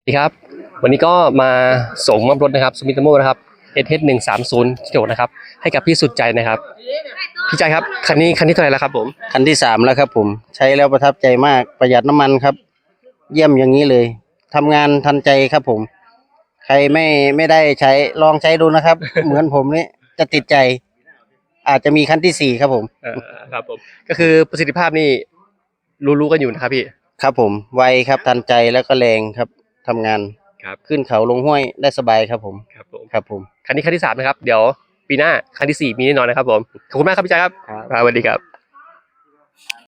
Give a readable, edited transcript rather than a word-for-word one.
ดีครับวันนี้ก็มาส่งมอบรถนะครับซูมิโตโมนะครับ SH130 ที่โดนะครับให้กับพี่สุดใจนะครับพี่ใจครับคันนี้เท่าไหร่แล้วครับผมคันที่สามแล้วครับผมใช้แล้วประทับใจมากประหยัดน้ำมันครับเยี่ยมอย่างนี้เลยทำงานทันใจครับผมใครไม่ได้ใช้ลองใช้ดูนะครับ เหมือนผมนี่จะติดใจ อาจจะมีคันที่สี่ครับผมครับผมก็คือประสิทธิภาพนี่รู้กันอยู่นะครับพี่ครับผมไวครับทันใจแล้วก็แรงครับทำงานครับขึ้นเขาลงห้วยได้สบายครับผมครับผมครับผมคันที่สามนะครับเดี๋ยวปีหน้าคันที่สี่มีแน่นอนนะครับผมขอบคุณมากครับพี่ใจครับสวัสดีครับ